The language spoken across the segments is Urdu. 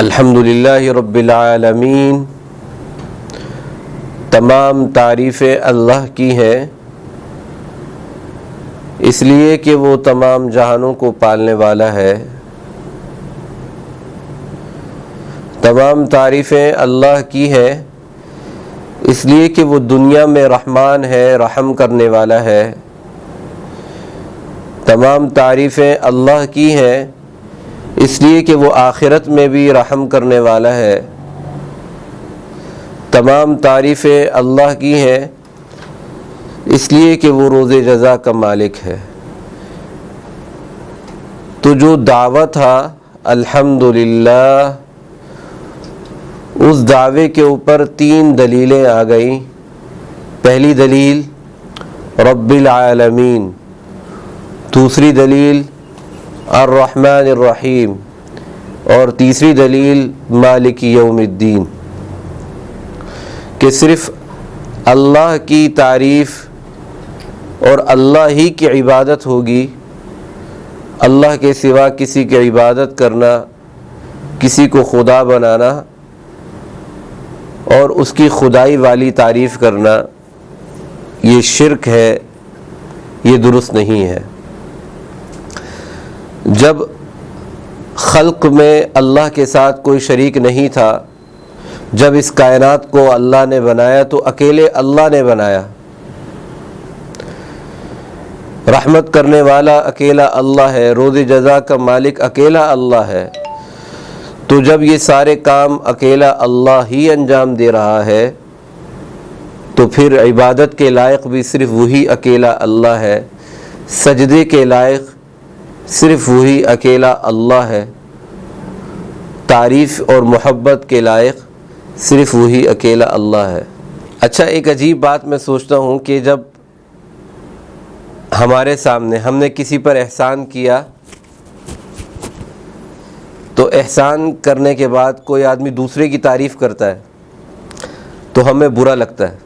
الحمدللہ رب العالمین، تمام تعریفیں اللہ کی ہیں، اس لیے کہ وہ تمام جہانوں کو پالنے والا ہے۔ تمام تعریفیں اللہ کی ہیں اس لیے کہ وہ دنیا میں رحمان ہے، رحم کرنے والا ہے۔ تمام تعریفیں اللہ کی ہیں اس لیے کہ وہ آخرت میں بھی رحم کرنے والا ہے۔ تمام تعریفیں اللہ کی ہیں اس لیے کہ وہ روز جزا کا مالک ہے۔ تو جو دعوت تھا الحمدللہ، اس دعوے کے اوپر 3 دلیلیں آ گئیں۔ پہلی دلیل رب العالمین، دوسری دلیل الرحمن الرحیم، اور تیسری دلیل مالک یوم الدین، کہ صرف اللہ کی تعریف اور اللہ ہی کی عبادت ہوگی۔ اللہ کے سوا کسی کی عبادت کرنا، کسی کو خدا بنانا اور اس کی خدائی والی تعریف کرنا، یہ شرک ہے، یہ درست نہیں ہے۔ جب خلق میں اللہ کے ساتھ کوئی شریک نہیں تھا، جب اس کائنات کو اللہ نے بنایا تو اکیلے اللہ نے بنایا۔ رحمت کرنے والا اکیلا اللہ ہے، روز جزا کا مالک اکیلا اللہ ہے۔ تو جب یہ سارے کام اکیلا اللہ ہی انجام دے رہا ہے تو پھر عبادت کے لائق بھی صرف وہی اکیلا اللہ ہے، سجدے کے لائق صرف وہی اکیلا اللہ ہے، تعریف اور محبت کے لائق صرف وہی اکیلا اللہ ہے۔ اچھا، ایک عجیب بات میں سوچتا ہوں کہ جب ہمارے سامنے ہم نے کسی پر احسان کیا تو احسان کرنے کے بعد کوئی آدمی دوسرے کی تعریف کرتا ہے تو ہمیں برا لگتا ہے۔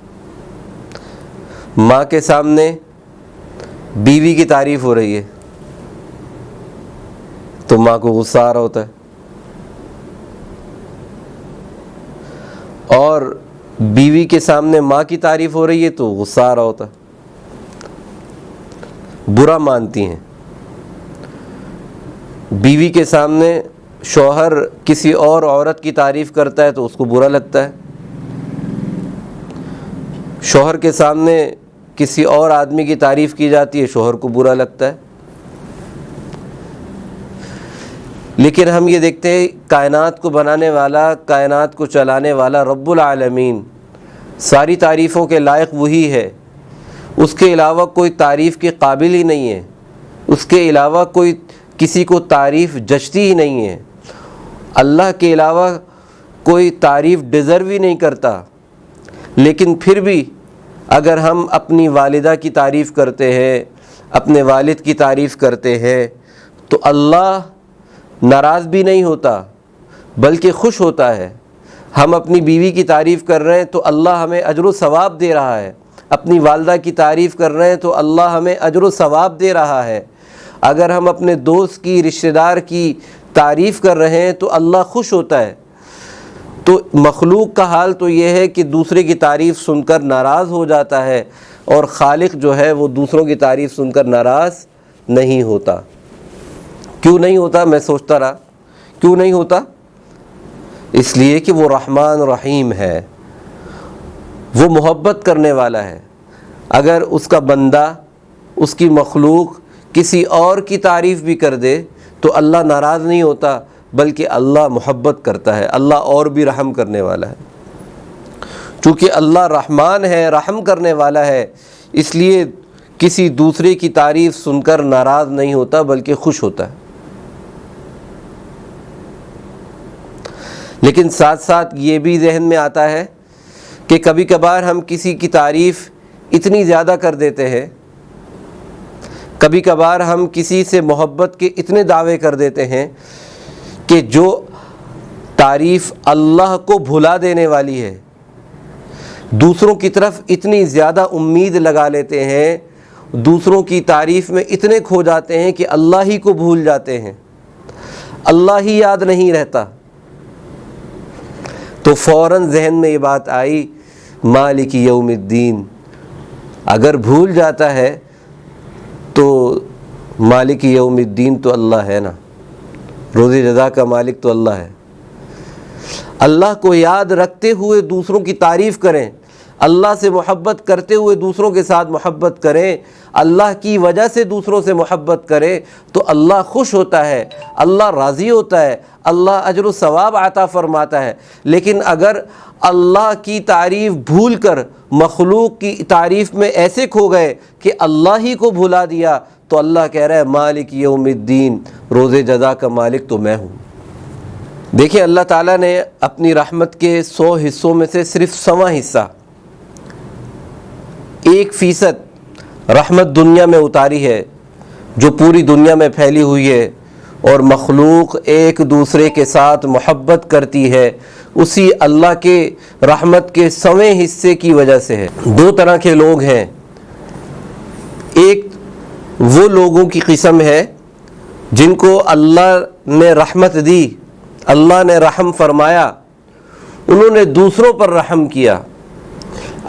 ماں کے سامنے بیوی کی تعریف ہو رہی ہے تو ماں کو غصہ آ رہا ہوتا ہے، اور بیوی کے سامنے ماں کی تعریف ہو رہی ہے تو غصہ آ رہا ہوتا ہے، برا مانتی ہیں۔ بیوی کے سامنے شوہر کسی اور عورت کی تعریف کرتا ہے تو اس کو برا لگتا ہے، شوہر کے سامنے کسی اور آدمی کی تعریف کی جاتی ہے، شوہر کو برا لگتا ہے۔ لیکن ہم یہ دیکھتے ہیں کائنات کو بنانے والا، کائنات کو چلانے والا رب العالمین ساری تعریفوں کے لائق وہی ہے، اس کے علاوہ کوئی تعریف کے قابل ہی نہیں ہے، اس کے علاوہ کوئی کسی کو تعریف جچتی ہی نہیں ہے، اللہ کے علاوہ کوئی تعریف ڈیزرو ہی نہیں کرتا۔ لیکن پھر بھی اگر ہم اپنی والدہ کی تعریف کرتے ہیں، اپنے والد کی تعریف کرتے ہیں تو اللہ ناراض بھی نہیں ہوتا بلکہ خوش ہوتا ہے۔ ہم اپنی بیوی کی تعریف کر رہے ہیں تو اللہ ہمیں اجر و ثواب دے رہا ہے، اپنی والدہ کی تعریف کر رہے ہیں تو اللہ ہمیں اجر و ثواب دے رہا ہے۔ اگر ہم اپنے دوست کی، رشتہ دار کی تعریف کر رہے ہیں تو اللہ خوش ہوتا ہے۔ تو مخلوق کا حال تو یہ ہے کہ دوسرے کی تعریف سن کر ناراض ہو جاتا ہے، اور خالق جو ہے وہ دوسروں کی تعریف سن کر ناراض نہیں ہوتا۔ کیوں نہیں ہوتا؟ میں سوچتا رہا کیوں نہیں ہوتا؟ اس لیے کہ وہ رحمان رحیم ہے، وہ محبت کرنے والا ہے۔ اگر اس کا بندہ، اس کی مخلوق کسی اور کی تعریف بھی کر دے تو اللہ ناراض نہیں ہوتا بلکہ اللہ محبت کرتا ہے، اللہ اور بھی رحم کرنے والا ہے۔ چونکہ اللہ رحمان ہے، رحم کرنے والا ہے، اس لیے کسی دوسرے کی تعریف سن کر ناراض نہیں ہوتا بلکہ خوش ہوتا ہے۔ لیکن ساتھ ساتھ یہ بھی ذہن میں آتا ہے کہ کبھی کبھار ہم کسی کی تعریف اتنی زیادہ کر دیتے ہیں، کبھی کبھار ہم کسی سے محبت کے اتنے دعوے کر دیتے ہیں کہ جو تعریف اللہ کو بھلا دینے والی ہے، دوسروں کی طرف اتنی زیادہ امید لگا لیتے ہیں، دوسروں کی تعریف میں اتنے کھو جاتے ہیں کہ اللہ ہی کو بھول جاتے ہیں، اللہ ہی یاد نہیں رہتا۔ تو فوراً ذہن میں یہ بات آئی مالک یوم الدین. اگر بھول جاتا ہے تو مالک یوم الدین تو اللہ ہے نا، روز جزا کا مالک تو اللہ ہے. اللہ کو یاد رکھتے ہوئے دوسروں کی تعریف کریں، اللہ سے محبت کرتے ہوئے دوسروں کے ساتھ محبت کریں، اللہ کی وجہ سے دوسروں سے محبت کریں تو اللہ خوش ہوتا ہے، اللہ راضی ہوتا ہے، اللہ اجر و ثواب عطا فرماتا ہے. لیکن اگر اللہ کی تعریف بھول کر مخلوق کی تعریف میں ایسے کھو گئے کہ اللہ ہی کو بھلا دیا تو اللہ کہہ رہا ہے مالک یوم الدین، روز جزا کا مالک تو میں ہوں. دیکھیں اللہ تعالیٰ نے اپنی رحمت کے 100 حصوں میں سے صرف 100واں حصہ 1% رحمت دنیا میں اتاری ہے، جو پوری دنیا میں پھیلی ہوئی ہے، اور مخلوق ایک دوسرے کے ساتھ محبت کرتی ہے، اسی اللہ کے رحمت کے 100ویں حصے کی وجہ سے ہے. 2 طرح کے لوگ ہیں. ایک وہ لوگوں کی قسم ہے جن کو اللہ نے رحمت دی، اللہ نے رحم فرمایا، انہوں نے دوسروں پر رحم کیا،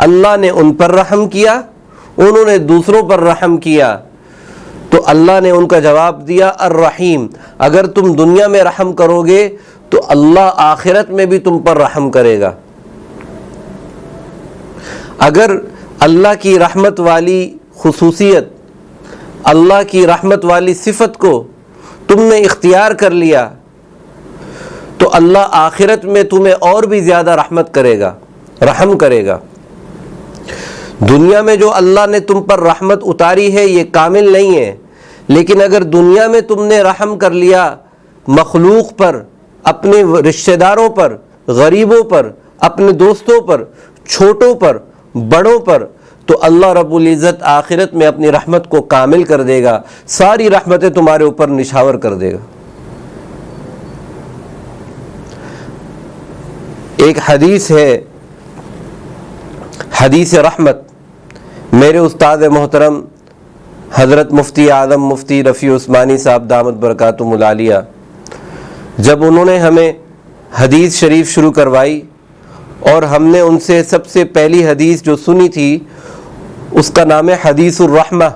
اللہ نے ان پر رحم کیا، انہوں نے دوسروں پر رحم کیا، تو اللہ نے ان کا جواب دیا الرحیم. اگر تم دنیا میں رحم کرو گے تو اللہ آخرت میں بھی تم پر رحم کرے گا. اگر اللہ کی رحمت والی خصوصیت، اللہ کی رحمت والی صفت کو تم نے اختیار کر لیا تو اللہ آخرت میں تمہیں اور بھی زیادہ رحمت کرے گا، رحم کرے گا. دنیا میں جو اللہ نے تم پر رحمت اتاری ہے یہ کامل نہیں ہے، لیکن اگر دنیا میں تم نے رحم کر لیا مخلوق پر، اپنے رشتہ داروں پر، غریبوں پر، اپنے دوستوں پر، چھوٹوں پر، بڑوں پر، تو اللہ رب العزت آخرت میں اپنی رحمت کو کامل کر دے گا، ساری رحمتیں تمہارے اوپر نشاور کر دے گا. ایک حدیث ہے، حدیث رحمت. میرے استاد محترم حضرت مفتی اعظم مفتی رفیع عثمانی صاحب دامت برکاتہم العالیہ، جب انہوں نے ہمیں حدیث شریف شروع کروائی اور ہم نے ان سے سب سے پہلی حدیث جو سنی تھی اس کا نام ہے حدیث الرحمہ.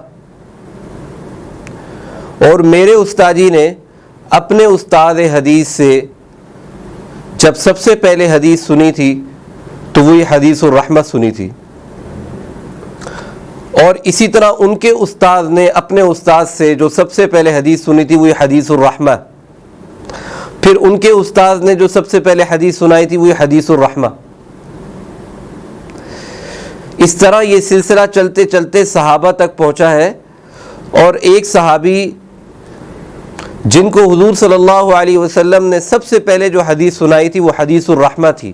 اور میرے استاد جی نے اپنے استاد حدیث سے جب سب سے پہلے حدیث سنی تھی تو وہ یہ حدیث الرحمہ سنی تھی، اور اسی طرح ان کے استاد نے اپنے استاد سے جو سب سے پہلے حدیث سنی تھی وہ یہ حدیث الرحمہ، پھر ان کے استاد نے جو سب سے پہلے حدیث سنائی تھی وہ یہ حدیث الرحمہ. اس طرح یہ سلسلہ چلتے چلتے صحابہ تک پہنچا ہے، اور ایک صحابی جن کو حضور صلی اللہ علیہ وسلم نے سب سے پہلے جو حدیث سنائی تھی وہ حدیث الرحمہ تھی.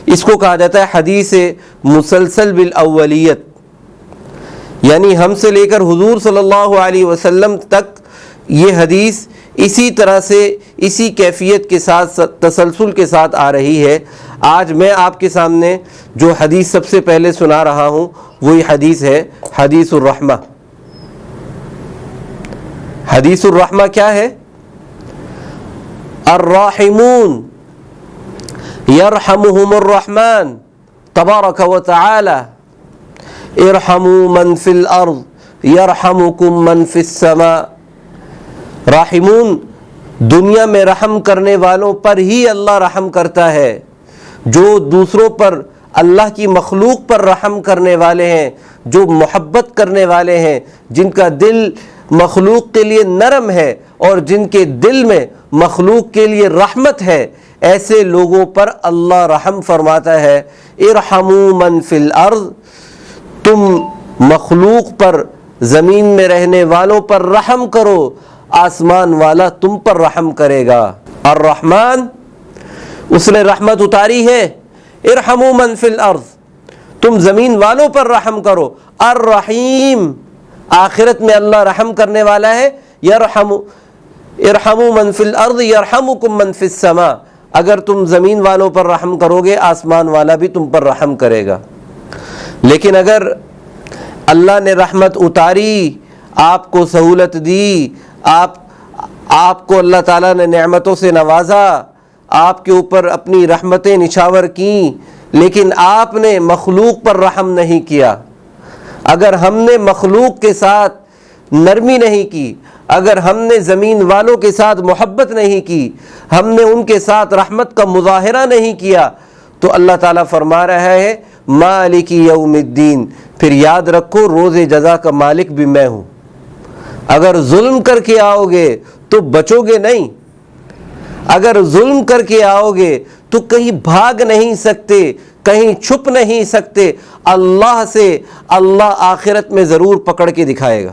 اس کو کہا جاتا ہے حدیث مسلسل بالاولیت، یعنی ہم سے لے کر حضور صلی اللہ علیہ وسلم تک یہ حدیث اسی طرح سے اسی کیفیت کے ساتھ تسلسل کے ساتھ آ رہی ہے. آج میں آپ کے سامنے جو حدیث سب سے پہلے سنا رہا ہوں وہی حدیث ہے حدیث الرحمہ. حدیث الرحمہ کیا ہے؟ الراحمون یرحمہم الرحمن تبارک و تعالی ارحموا من فی الارض یرحمکم من فی السماء. راحمون، دنیا میں رحم کرنے والوں پر ہی اللہ رحم کرتا ہے. جو دوسروں پر، اللہ کی مخلوق پر رحم کرنے والے ہیں، جو محبت کرنے والے ہیں، جن کا دل مخلوق کے لیے نرم ہے اور جن کے دل میں مخلوق کے لیے رحمت ہے، ایسے لوگوں پر اللہ رحم فرماتا ہے. ارحموا من فی الارض، تم مخلوق پر، زمین میں رہنے والوں پر رحم کرو، آسمان والا تم پر رحم کرے گا. الرحمن، اس نے رحمت اتاری ہے. ارحموا من فی الارض، تم زمین والوں پر رحم کرو. الرحیم، آخرت میں اللہ رحم کرنے والا ہے. ارحموا من فی الارض یرحمکم من فی السماء، اگر تم زمین والوں پر رحم کرو گے آسمان والا بھی تم پر رحم کرے گا. لیکن اگر اللہ نے رحمت اتاری، آپ کو سہولت دی، آپ کو اللہ تعالیٰ نے نعمتوں سے نوازا، آپ کے اوپر اپنی رحمتیں نچھاور کیں، لیکن آپ نے مخلوق پر رحم نہیں کیا۔ اگر ہم نے مخلوق کے ساتھ نرمی نہیں کی، اگر ہم نے زمین والوں کے ساتھ محبت نہیں کی، ہم نے ان کے ساتھ رحمت کا مظاہرہ نہیں کیا، تو اللہ تعالیٰ فرما رہا ہے مالک یوم الدین، پھر یاد رکھو روز جزا کا مالک بھی میں ہوں۔ اگر ظلم کر کے آؤ گے تو بچو گے نہیں، اگر ظلم کر کے آؤ گے تو کہیں بھاگ نہیں سکتے، کہیں چھپ نہیں سکتے، اللہ سے اللہ آخرت میں ضرور پکڑ کے دکھائے گا۔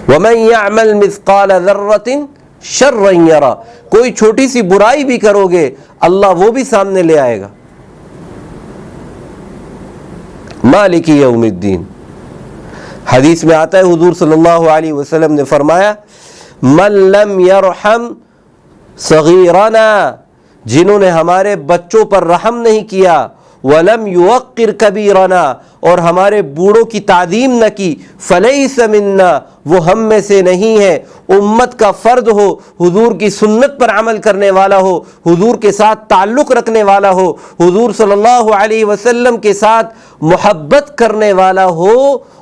وَمَن يَعْمَلْ مِثْقَالَ ذَرَّةٍ شَرًّا يَرَى، کوئی چھوٹی سی برائی بھی کرو گے اللہ وہ بھی سامنے لے آئے گا۔ مالک یوم الدین، حدیث میں آتا ہے حضور صلی اللہ علیہ وسلم نے فرمایا من لم یرحم صغیرنا، جنہوں نے ہمارے بچوں پر رحم نہیں کیا، ولم یوقر کبیرنا، اور ہمارے بوڑھوں کی تعظیم نہ کی، فلیس منا، وہ ہم میں سے نہیں ہے۔ امت کا فرد ہو، حضور کی سنت پر عمل کرنے والا ہو، حضور کے ساتھ تعلق رکھنے والا ہو، حضور صلی اللہ علیہ وسلم کے ساتھ محبت کرنے والا ہو،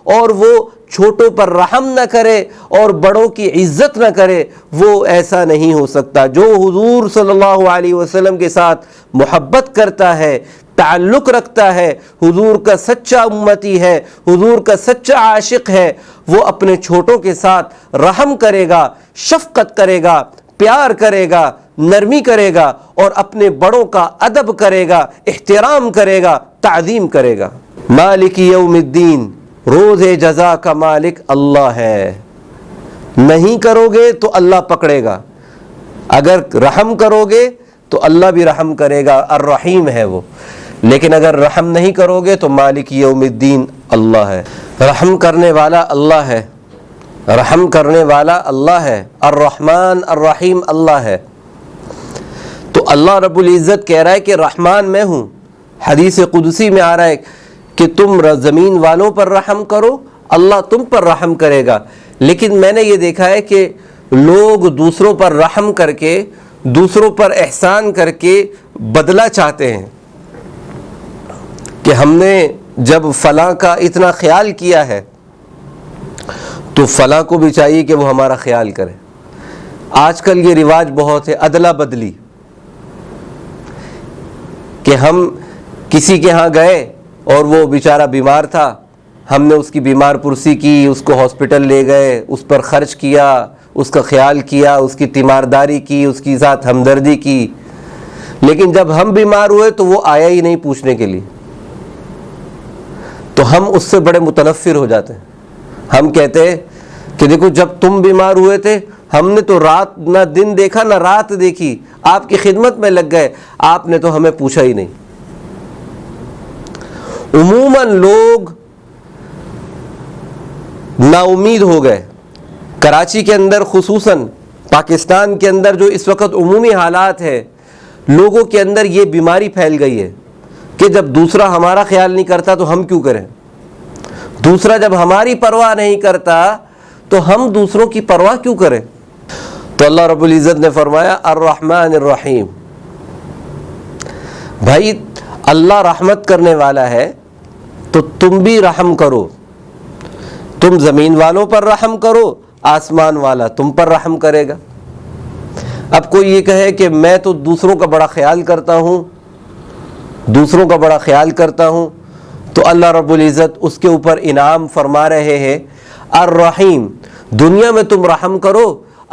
اور وہ چھوٹوں پر رحم نہ کرے اور بڑوں کی عزت نہ کرے، وہ ایسا نہیں ہو سکتا۔ جو حضور صلی اللہ علیہ وسلم کے ساتھ محبت کرتا ہے، تعلق رکھتا ہے، حضور کا سچا امتی ہے، حضور کا سچا عاشق ہے، وہ اپنے چھوٹوں کے ساتھ رحم کرے گا، شفقت کرے گا، پیار کرے گا، نرمی کرے گا، اور اپنے بڑوں کا ادب کرے گا، احترام کرے گا، تعظیم کرے گا۔ مالک یوم الدین، روز جزا کا مالک اللہ ہے۔ نہیں کرو گے تو اللہ پکڑے گا، اگر رحم کرو گے تو اللہ بھی رحم کرے گا، الرحیم ہے وہ۔ لیکن اگر رحم نہیں کرو گے تو مالک یوم الدین اللہ ہے، رحم کرنے والا اللہ ہے، رحم کرنے والا اللہ ہے، الرحمن الرحیم اللہ ہے۔ تو اللہ رب العزت کہہ رہا ہے کہ رحمان میں ہوں۔ حدیث قدسی میں آ رہا ہے کہ تم زمین والوں پر رحم کرو، اللہ تم پر رحم کرے گا۔ لیکن میں نے یہ دیکھا ہے کہ لوگ دوسروں پر رحم کر کے، دوسروں پر احسان کر کے بدلہ چاہتے ہیں کہ ہم نے جب فلاں کا اتنا خیال کیا ہے تو فلاں کو بھی چاہیے کہ وہ ہمارا خیال کرے۔ آج کل یہ رواج بہت ہے، ادلا بدلی، کہ ہم کسی کے ہاں گئے اور وہ بیچارہ بیمار تھا، ہم نے اس کی بیمار پرسی کی، اس کو ہاسپٹل لے گئے، اس پر خرچ کیا، اس کا خیال کیا، اس کی تیمارداری کی، اس کی ساتھ ہمدردی کی، لیکن جب ہم بیمار ہوئے تو وہ آیا ہی نہیں پوچھنے کے لیے، تو ہم اس سے بڑے متنفر ہو جاتے ہیں۔ ہم کہتے ہیں کہ دیکھو جب تم بیمار ہوئے تھے ہم نے تو رات نہ دن دیکھا نہ رات دیکھی، آپ کی خدمت میں لگ گئے، آپ نے تو ہمیں پوچھا ہی نہیں۔ عموماً لوگ نا امید ہو گئے۔ کراچی کے اندر خصوصاً، پاکستان کے اندر جو اس وقت عمومی حالات ہے، لوگوں کے اندر یہ بیماری پھیل گئی ہے کہ جب دوسرا ہمارا خیال نہیں کرتا تو ہم کیوں کریں، دوسرا جب ہماری پرواہ نہیں کرتا تو ہم دوسروں کی پرواہ کیوں کریں۔ تو اللہ رب العزت نے فرمایا الرحمن الرحیم، بھائی اللہ رحمت کرنے والا ہے تو تم بھی رحم کرو، تم زمین والوں پر رحم کرو، آسمان والا تم پر رحم کرے گا۔ اب کوئی یہ کہے کہ میں تو دوسروں کا بڑا خیال کرتا ہوں، دوسروں کا بڑا خیال کرتا ہوں، تو اللہ رب العزت اس کے اوپر انعام فرما رہے ہیں الرحیم، دنیا میں تم رحم کرو،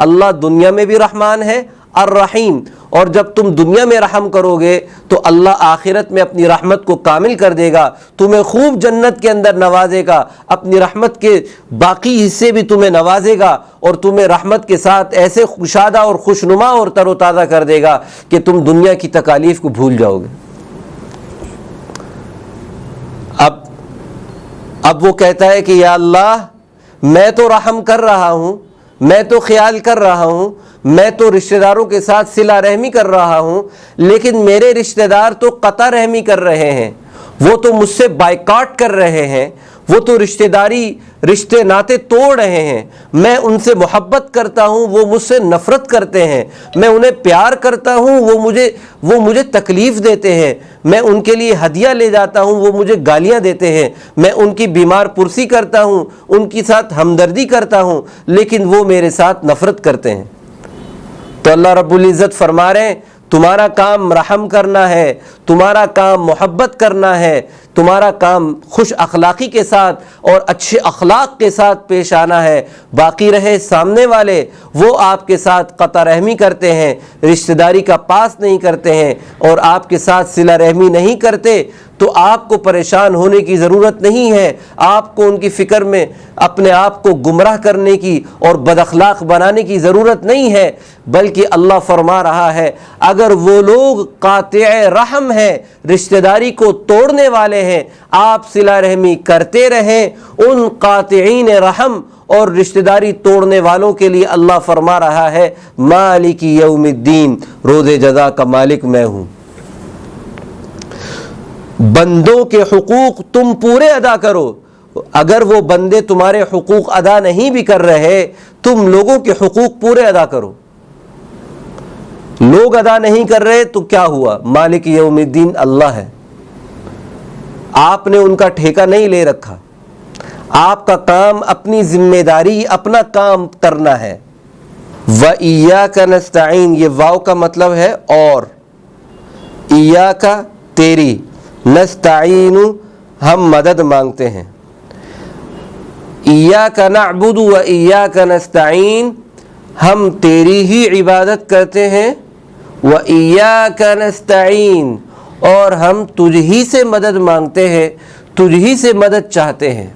اللہ دنیا میں بھی رحمان ہے، الرحیم، اور جب تم دنیا میں رحم کرو گے تو اللہ آخرت میں اپنی رحمت کو کامل کر دے گا، تمہیں خوب جنت کے اندر نوازے گا، اپنی رحمت کے باقی حصے بھی تمہیں نوازے گا، اور تمہیں رحمت کے ساتھ ایسے خوشادہ اور خوشنما اور تر و تازہ کر دے گا کہ تم دنیا کی تکالیف کو بھول جاؤ گے۔ اب وہ کہتا ہے کہ یا اللہ میں تو رحم کر رہا ہوں، میں تو خیال کر رہا ہوں، میں تو رشتہ داروں کے ساتھ صلہ رحمی کر رہا ہوں، لیکن میرے رشتہ دار تو قطع رحمی کر رہے ہیں، وہ تو مجھ سے بائیکاٹ کر رہے ہیں، وہ تو رشتے ناتے توڑ رہے ہیں. میں ان سے محبت کرتا ہوں، وہ مجھ سے نفرت کرتے ہیں. میں انہیں پیار کرتا ہوں، وہ مجھے تکلیف دیتے ہیں. میں ان کے لیے ہدیہ لے جاتا ہوں، وہ مجھے گالیاں دیتے ہیں. میں ان کی بیمار پرسی کرتا ہوں، ان کے ساتھ ہمدردی کرتا ہوں، لیکن وہ میرے ساتھ نفرت کرتے ہیں. تو اللہ رب العزت فرما رہے ہیں تمہارا کام رحم کرنا ہے، تمہارا کام محبت کرنا ہے، تمہارا کام خوش اخلاقی کے ساتھ اور اچھے اخلاق کے ساتھ پیش آنا ہے. باقی رہے سامنے والے، وہ آپ کے ساتھ قطع رحمی کرتے ہیں، رشتہ داری کا پاس نہیں کرتے ہیں اور آپ کے ساتھ صلہ رحمی نہیں کرتے، تو آپ کو پریشان ہونے کی ضرورت نہیں ہے. آپ کو ان کی فکر میں اپنے آپ کو گمراہ کرنے کی اور بد اخلاق بنانے کی ضرورت نہیں ہے، بلکہ اللہ فرما رہا ہے اگر وہ لوگ قاطع رحم ہیں، رشتہ داری کو توڑنے والے ہیں، آپ صلہ رحمی کرتے رہیں. ان قاطعین رحم اور رشتہ داری توڑنے والوں کے لیے اللہ فرما رہا ہے مالک یوم الدین، روز جزا کا مالک میں ہوں. بندوں کے حقوق تم پورے ادا کرو. اگر وہ بندے تمہارے حقوق ادا نہیں بھی کر رہے، تم لوگوں کے حقوق پورے ادا کرو. لوگ ادا نہیں کر رہے تو کیا ہوا؟ مالک یوم الدین اللہ ہے. آپ نے ان کا ٹھیکہ نہیں لے رکھا. آپ کا کام، اپنی ذمہ داری، اپنا کام کرنا ہے. وَإِيَّاكَ نَسْتَعِينُ، یہ واو کا مطلب ہے اور، ایاکا تیری، نستعین ہم مدد مانگتے ہیں. ایاک نعبد و ایاک نستعین، ہم تیری ہی عبادت کرتے ہیں. و ایاک نستعین، اور ہم تجھ ہی سے مدد مانگتے ہیں، تجھ ہی سے مدد چاہتے ہیں.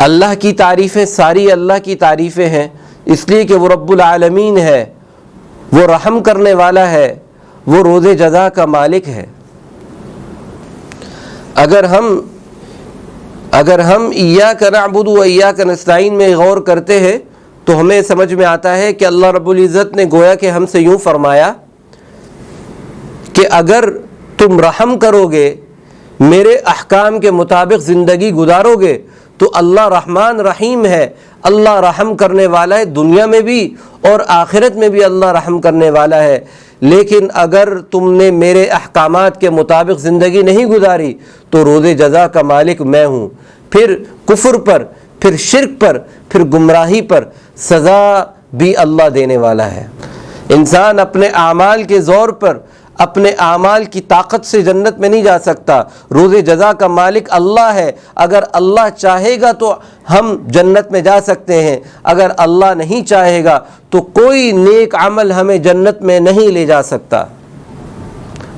اللہ کی تعریفیں ساری اللہ کی تعریفیں ہیں، اس لیے کہ وہ رب العالمین ہے، وہ رحم کرنے والا ہے، وہ روز جزا کا مالک ہے. اگر ہم ایاک نعبد و ایاک نستعین میں غور کرتے ہیں تو ہمیں سمجھ میں آتا ہے کہ اللہ رب العزت نے گویا کہ ہم سے یوں فرمایا کہ اگر تم رحم کرو گے، میرے احکام کے مطابق زندگی گزارو گے تو اللہ رحمان رحیم ہے. اللہ رحم کرنے والا ہے، دنیا میں بھی اور آخرت میں بھی اللہ رحم کرنے والا ہے. لیکن اگر تم نے میرے احکامات کے مطابق زندگی نہیں گزاری تو روز جزا کا مالک میں ہوں. پھر کفر پر، پھر شرک پر، پھر گمراہی پر سزا بھی اللہ دینے والا ہے. انسان اپنے اعمال کے زور پر، اپنے اعمال کی طاقت سے جنت میں نہیں جا سکتا. روز جزا کا مالک اللہ ہے. اگر اللہ چاہے گا تو ہم جنت میں جا سکتے ہیں، اگر اللہ نہیں چاہے گا تو کوئی نیک عمل ہمیں جنت میں نہیں لے جا سکتا.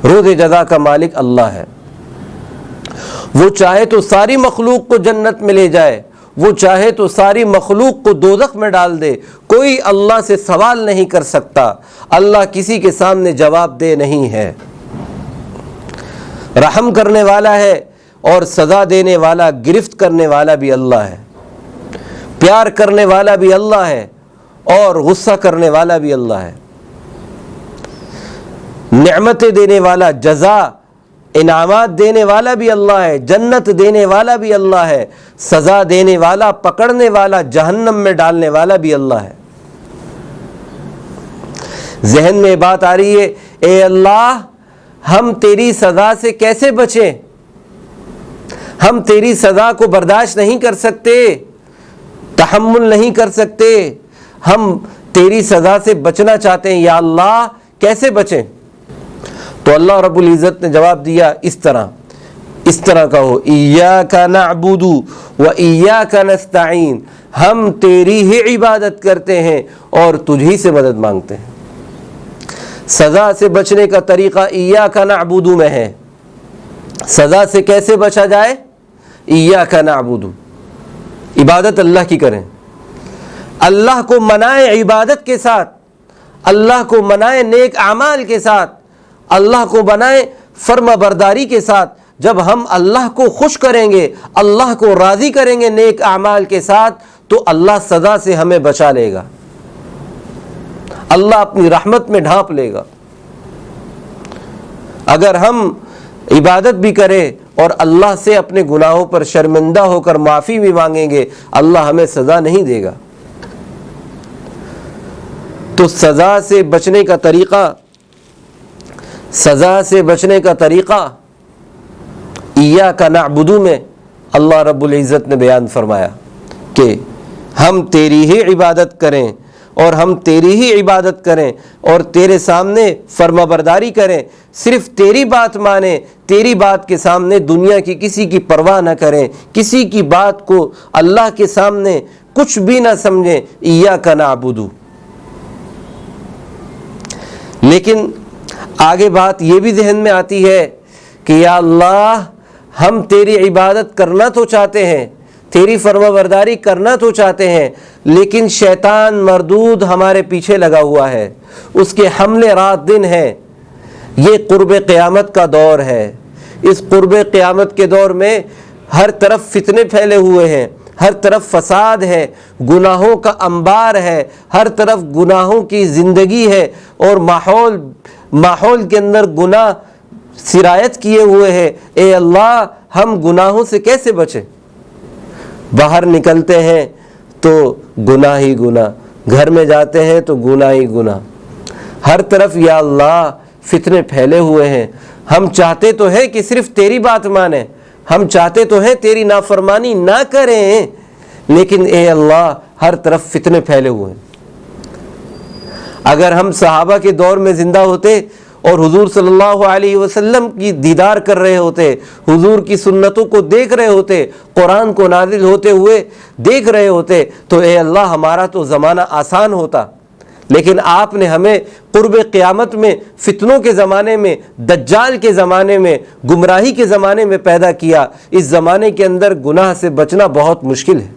روز جزا کا مالک اللہ ہے. وہ چاہے تو ساری مخلوق کو جنت میں لے جائے، وہ چاہے تو ساری مخلوق کو دوزخ میں ڈال دے. کوئی اللہ سے سوال نہیں کر سکتا. اللہ کسی کے سامنے جواب دہ نہیں ہے. رحم کرنے والا ہے اور سزا دینے والا، گرفت کرنے والا بھی اللہ ہے. پیار کرنے والا بھی اللہ ہے اور غصہ کرنے والا بھی اللہ ہے. نعمتیں دینے والا، جزا انعامات دینے والا بھی اللہ ہے، جنت دینے والا بھی اللہ ہے، سزا دینے والا، پکڑنے والا، جہنم میں ڈالنے والا بھی اللہ ہے. ذہن میں بات آ رہی ہے، اے اللہ ہم تیری سزا سے کیسے بچیں؟ ہم تیری سزا کو برداشت نہیں کر سکتے، تحمل نہیں کر سکتے. ہم تیری سزا سے بچنا چاہتے ہیں، یا اللہ کیسے بچیں؟ تو اللہ رب العزت نے جواب دیا اس طرح کہو، ایاک نعبد و ایاک نستعین، ہم تیری ہی عبادت کرتے ہیں اور تجھ ہی سے مدد مانگتے ہیں. سزا سے بچنے کا طریقہ ایاک نعبد میں ہے. سزا سے کیسے بچا جائے؟ ایاک نعبد، عبادت اللہ کی کریں. اللہ کو منائے عبادت کے ساتھ، اللہ کو منائے نیک اعمال کے ساتھ، اللہ کو بنائے فرما برداری کے ساتھ. جب ہم اللہ کو خوش کریں گے، اللہ کو راضی کریں گے نیک اعمال کے ساتھ، تو اللہ سزا سے ہمیں بچا لے گا، اللہ اپنی رحمت میں ڈھانپ لے گا. اگر ہم عبادت بھی کرے اور اللہ سے اپنے گناہوں پر شرمندہ ہو کر معافی بھی مانگیں گے، اللہ ہمیں سزا نہیں دے گا۔ تو سزا سے بچنے کا طریقہ ایاک نعبد میں اللہ رب العزت نے بیان فرمایا کہ ہم تیری ہی عبادت کریں اور ہم تیری ہی عبادت کریں اور تیرے سامنے فرما برداری کریں، صرف تیری بات مانیں، تیری بات کے سامنے دنیا کی کسی کی پرواہ نہ کریں، کسی کی بات کو اللہ کے سامنے کچھ بھی نہ سمجھیں۔ ایاک نعبد۔ لیکن آگے بات یہ بھی ذہن میں آتی ہے کہ یا اللہ ہم تیری عبادت کرنا تو چاہتے ہیں، تیری فرما برداری کرنا تو چاہتے ہیں، لیکن شیطان مردود ہمارے پیچھے لگا ہوا ہے، اس کے حملے رات دن ہیں۔ یہ قرب قیامت کا دور ہے، اس قرب قیامت کے دور میں ہر طرف فتنے پھیلے ہوئے ہیں، ہر طرف فساد ہے، گناہوں کا انبار ہے، ہر طرف گناہوں کی زندگی ہے، اور ماحول کے اندر گناہ سرایت کیے ہوئے ہیں۔ اے اللہ ہم گناہوں سے کیسے بچیں؟ باہر نکلتے ہیں تو گناہ ہی گناہ، گھر میں جاتے ہیں تو گناہ ہی گناہ، ہر طرف یا اللہ فتنے پھیلے ہوئے ہیں۔ ہم چاہتے تو ہیں کہ صرف تیری بات مانیں، ہم چاہتے تو ہیں تیری نافرمانی نہ کریں، لیکن اے اللہ ہر طرف فتنے پھیلے ہوئے ہیں۔ اگر ہم صحابہ کے دور میں زندہ ہوتے اور حضور صلی اللہ علیہ وسلم کی دیدار کر رہے ہوتے، حضور کی سنتوں کو دیکھ رہے ہوتے، قرآن کو نازل ہوتے ہوئے دیکھ رہے ہوتے، تو اے اللہ ہمارا تو زمانہ آسان ہوتا۔ لیکن آپ نے ہمیں قرب قیامت میں، فتنوں کے زمانے میں، دجال کے زمانے میں، گمراہی کے زمانے میں پیدا کیا۔ اس زمانے کے اندر گناہ سے بچنا بہت مشکل ہے،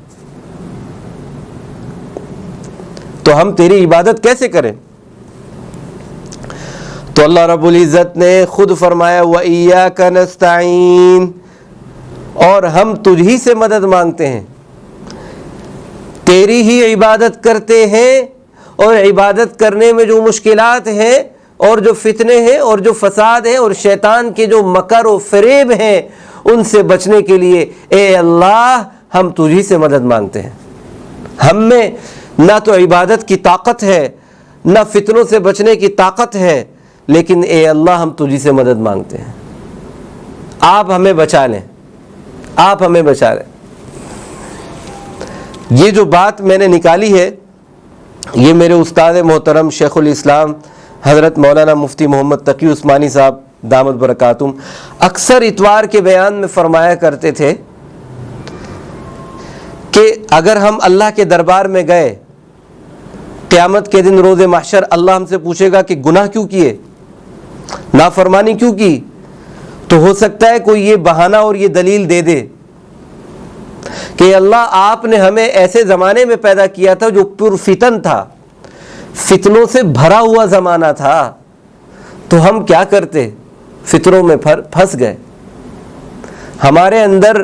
تو ہم تیری عبادت کیسے کریں؟ تو اللہ رب العزت نے خود فرمایا وَإِيَّاكَ نَسْتَعِينُ، اور ہم تجھ ہی سے مدد مانگتے ہیں، تیری ہی عبادت کرتے ہیں، اور عبادت کرنے میں جو مشکلات ہیں اور جو فتنے ہیں اور جو فساد ہیں اور شیطان کے جو مکر و فریب ہیں ان سے بچنے کے لیے اے اللہ ہم تجھ ہی سے مدد مانگتے ہیں۔ ہم میں نہ تو عبادت کی طاقت ہے، نہ فتنوں سے بچنے کی طاقت ہے، لیکن اے اللہ ہم تجھ ہی سے مدد مانگتے ہیں، آپ ہمیں بچا لیں، آپ ہمیں بچا لیں۔ یہ جو بات میں نے نکالی ہے یہ میرے استاد محترم شیخ الاسلام حضرت مولانا مفتی محمد تقی عثمانی صاحب دامت برکاتہم اکثر اتوار کے بیان میں فرمایا کرتے تھے کہ اگر ہم اللہ کے دربار میں گئے قیامت کے دن روز محشر، اللہ ہم سے پوچھے گا کہ گناہ کیوں کیے، نافرمانی کیوں کی، تو ہو سکتا ہے کوئی یہ بہانہ اور یہ دلیل دے دے کہ اللہ آپ نے ہمیں ایسے زمانے میں پیدا کیا تھا جو پرفتن تھا، فتنوں سے بھرا ہوا زمانہ تھا، تو ہم کیا کرتے، فتنوں میں پھنس گئے، ہمارے اندر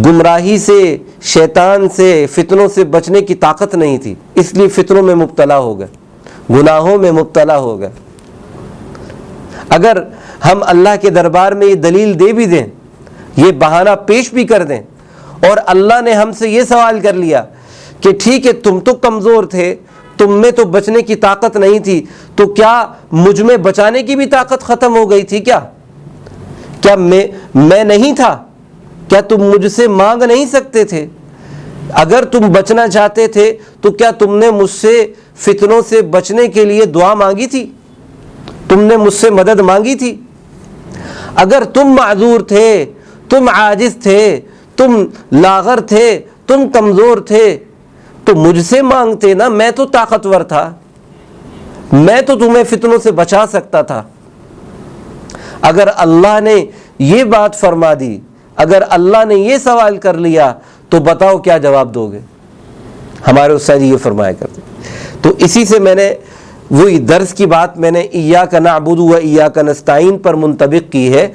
گمراہی سے، شیطان سے، فتنوں سے بچنے کی طاقت نہیں تھی، اس لیے فتنوں میں مبتلا ہو گئے، گناہوں میں مبتلا ہو گئے۔ اگر ہم اللہ کے دربار میں یہ دلیل دے بھی دیں، یہ بہانہ پیش بھی کر دیں، اور اللہ نے ہم سے یہ سوال کر لیا کہ ٹھیک ہے تم تو کمزور تھے، تم میں تو بچنے کی طاقت نہیں تھی، تو کیا مجھ میں بچانے کی بھی طاقت ختم ہو گئی تھی؟ کیا میں نہیں تھا؟ کیا تم مجھ سے مانگ نہیں سکتے تھے؟ اگر تم بچنا چاہتے تھے تو کیا تم نے مجھ سے فتنوں سے بچنے کے لیے دعا مانگی تھی؟ تم نے مجھ سے مدد مانگی تھی؟ اگر تم معذور تھے، تم عاجز تھے، تم لاغر تھے، تم کمزور تھے، تو مجھ سے مانگتے نا، میں تو طاقتور تھا، میں تو تمہیں فتنوں سے بچا سکتا تھا۔ اگر اللہ نے یہ بات فرما دی، اگر اللہ نے یہ سوال کر لیا تو بتاؤ کیا جواب دو گے؟ ہمارے استاد جی یہ فرمایا کرتے۔ تو اسی سے میں نے وہی درس کی بات میں نے ایاک نعبد و ایاک نستعین پر منطبق کی ہے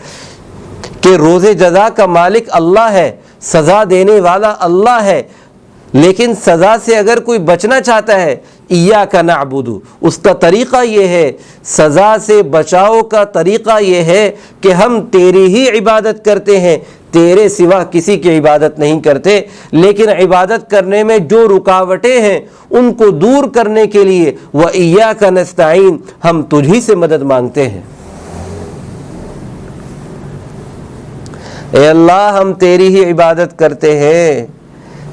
کہ روز جزا کا مالک اللہ ہے، سزا دینے والا اللہ ہے، لیکن سزا سے اگر کوئی بچنا چاہتا ہے، ایاک نعبد، اس کا طریقہ یہ ہے، سزا سے بچاؤ کا طریقہ یہ ہے کہ ہم تیری ہی عبادت کرتے ہیں، تیرے سوا کسی کی عبادت نہیں کرتے، لیکن عبادت کرنے میں جو رکاوٹیں ہیں ان کو دور کرنے کے لیے وَإِيَّاكَ نَسْتَعِينُ، ہم تجھی سے مدد مانگتے ہیں۔ اے اللہ ہم تیری ہی عبادت کرتے ہیں،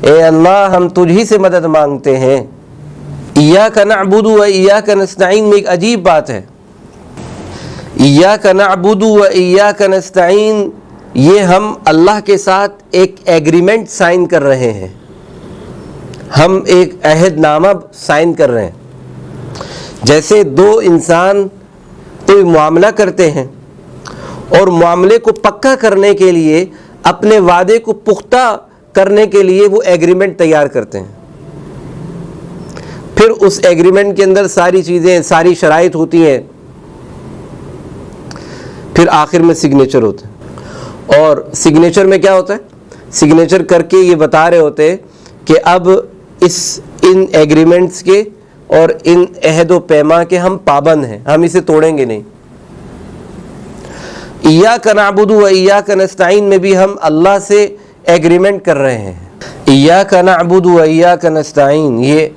اے اللہ ہم تجھی سے مدد مانگتے ہیں۔ ایاک نعبد و ایاک نستعین میں ایک عجیب بات ہے، ایاک نعبد و ایاک نستعین، یہ ہم اللہ کے ساتھ ایک ایگریمنٹ سائن کر رہے ہیں، ہم ایک عہد نامہ سائن کر رہے ہیں۔ جیسے دو انسان کوئی معاملہ کرتے ہیں اور معاملے کو پکا کرنے کے لیے، اپنے وعدے کو پختہ کرنے کے لیے وہ ایگریمنٹ تیار کرتے ہیں، پھر اس ایگریمنٹ کے اندر ساری چیزیں، ساری شرائط ہوتی ہیں، پھر آخر میں سگنیچر ہوتا ہے۔ اور سگنیچر میں کیا ہوتا ہے؟ سگنیچر کر کے یہ بتا رہے ہوتے ہیں کہ اب ان ایگریمنٹس کے اور ان عہد و پیما کے ہم پابند ہیں، ہم اسے توڑیں گے نہیں۔ ایاک نعبد و ایاک نستعین میں بھی ہم اللہ سے ایگریمنٹ کر رہے ہیں۔ ایاک نعبد و ایاک نستعین، یہ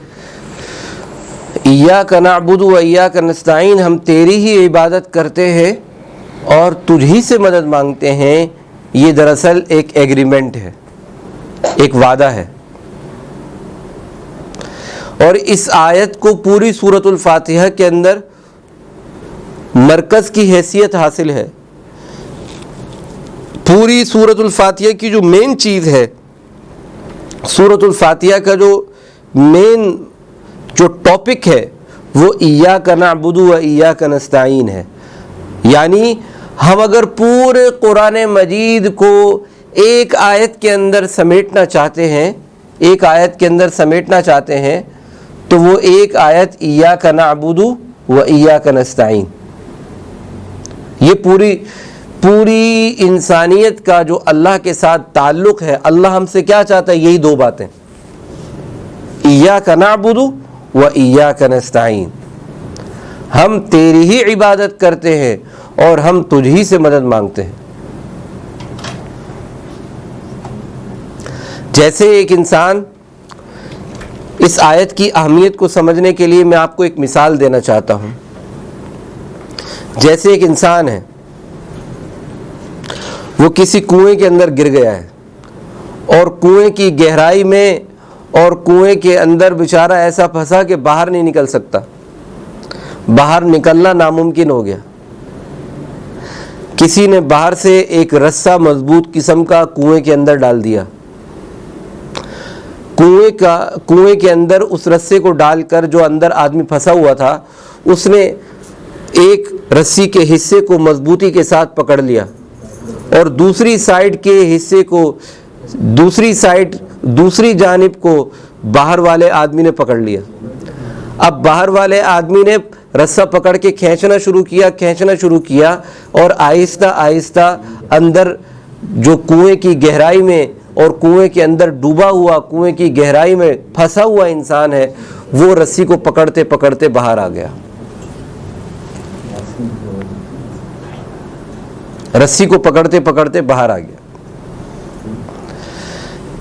ایاک نعبد و ایاک نستعین، ہم تیری ہی عبادت کرتے ہیں اور تجھی سے مدد مانگتے ہیں، یہ دراصل ایک ایگریمنٹ ہے، ایک وعدہ ہے۔ اور اس آیت کو پوری سورۃ الفاتحہ کے اندر مرکز کی حیثیت حاصل ہے۔ پوری سورۃ الفاتحہ کی جو مین چیز ہے، سورۃ الفاتحہ کا جو مین جو ٹاپک ہے وہ ایاک نعبد و ایاک نستعین ہے۔ یعنی ہم اگر پورے قرآن مجید کو ایک آیت کے اندر سمیٹنا چاہتے ہیں، ایک آیت کے اندر سمیٹنا چاہتے ہیں تو وہ ایک آیت ایاک نعبد و ایاک نستعین، یہ پوری انسانیت کا جو اللہ کے ساتھ تعلق ہے، اللہ ہم سے کیا چاہتا ہے، یہی دو باتیں، ایاک نعبد و ایاک نستعین، ہم تیری ہی عبادت کرتے ہیں اور ہم تجھی سے مدد مانگتے ہیں۔ جیسے ایک انسان، اس آیت کی اہمیت کو سمجھنے کے لیے میں آپ کو ایک مثال دینا چاہتا ہوں۔ جیسے ایک انسان ہے، وہ کسی کنویں کے اندر گر گیا ہے اور کنویں کی گہرائی میں اور کنویں کے اندر بیچارہ ایسا پھنسا کہ باہر نہیں نکل سکتا، باہر نکلنا ناممکن ہو گیا۔ کسی نے باہر سے ایک رسہ مضبوط قسم کا کنویں کے اندر ڈال دیا، کنویں کے اندر اس رسے کو ڈال کر جو اندر آدمی پھنسا ہوا تھا، اس نے ایک رسی کے حصے کو مضبوطی کے ساتھ پکڑ لیا اور دوسری سائیڈ کے حصے کو، دوسری جانب کو باہر والے آدمی نے پکڑ لیا۔ اب باہر والے آدمی نے رسہ پکڑ کے کھینچنا شروع کیا اور آہستہ آہستہ اندر جو کنویں کی گہرائی میں اور کنویں کے اندر ڈوبا ہوا، کنویں کی گہرائی میں پھنسا ہوا انسان ہے، وہ رسی کو پکڑتے پکڑتے باہر آ گیا، رسی کو پکڑتے پکڑتے باہر آ گیا۔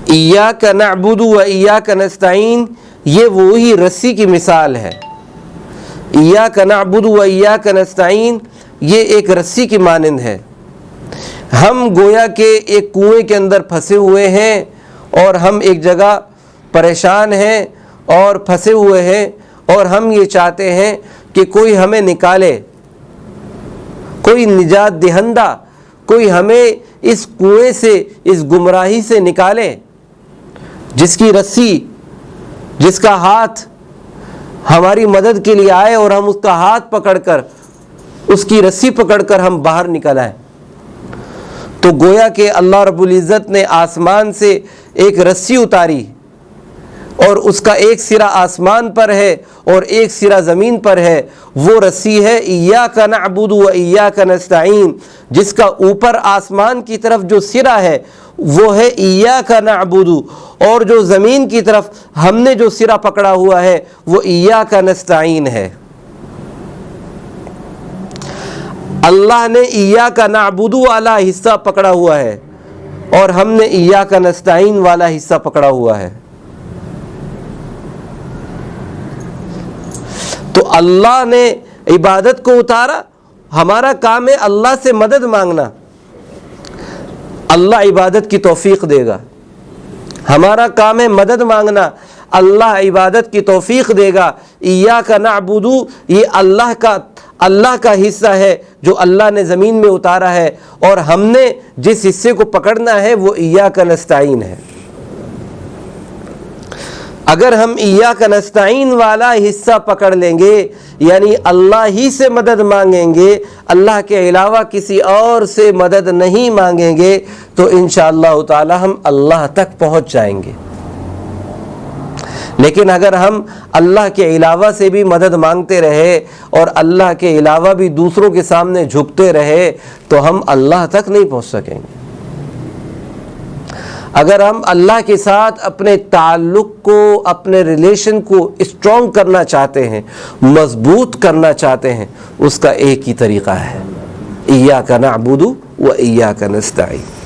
ایاک نعبد و ایاک نستعین، یہ وہی رسی کی مثال ہے۔ ایاک نعبد و ایاک نستعین، یہ ایک رسی کی مانند ہے۔ ہم گویا کہ ایک کنویں کے اندر پھنسے ہوئے ہیں اور ہم ایک جگہ پریشان ہیں اور پھنسے ہوئے ہیں، اور ہم یہ چاہتے ہیں کہ کوئی ہمیں نکالے، کوئی نجات دہندہ، کوئی ہمیں اس کنویں سے، اس گمراہی سے نکالے، جس کی رسی، جس کا ہاتھ ہماری مدد کے لیے آئے اور ہم اس کا ہاتھ پکڑ کر، اس کی رسی پکڑ کر ہم باہر نکل آئے۔ تو گویا کہ اللہ رب العزت نے آسمان سے ایک رسی اتاری اور اس کا ایک سرا آسمان پر ہے اور ایک سرا زمین پر ہے، وہ رسی ہے ایاک نعبد و ایاک نستعین، جس کا اوپر آسمان کی طرف جو سرا ہے وہ ہے ایاک نعبد، اور جو زمین کی طرف ہم نے جو سرا پکڑا ہوا ہے وہ ایاک نستعین ہے۔ اللہ نے ایاک نعبد والا حصہ پکڑا ہوا ہے اور ہم نے ایاک نستعین والا حصہ پکڑا ہوا ہے۔ تو اللہ نے عبادت کو اتارا، ہمارا کام ہے اللہ سے مدد مانگنا، اللہ عبادت کی توفیق دے گا۔ ہمارا کام ہے مدد مانگنا، اللہ عبادت کی توفیق دے گا۔ ایاک نعبد یہ اللہ کا حصہ ہے جو اللہ نے زمین میں اتارا ہے، اور ہم نے جس حصے کو پکڑنا ہے وہ ایاک نستعین ہے۔ اگر ہم ایاک نستعین والا حصہ پکڑ لیں گے، یعنی اللہ ہی سے مدد مانگیں گے، اللہ کے علاوہ کسی اور سے مدد نہیں مانگیں گے، تو انشاءاللہ تعالی ہم اللہ تک پہنچ جائیں گے۔ لیکن اگر ہم اللہ کے علاوہ سے بھی مدد مانگتے رہے اور اللہ کے علاوہ بھی دوسروں کے سامنے جھکتے رہے تو ہم اللہ تک نہیں پہنچ سکیں گے۔ اگر ہم اللہ کے ساتھ اپنے تعلق کو، اپنے ریلیشن کو اسٹرانگ کرنا چاہتے ہیں، مضبوط کرنا چاہتے ہیں، اس کا ایک ہی طریقہ ہے، ایاک نعبد و ایاک نستعین۔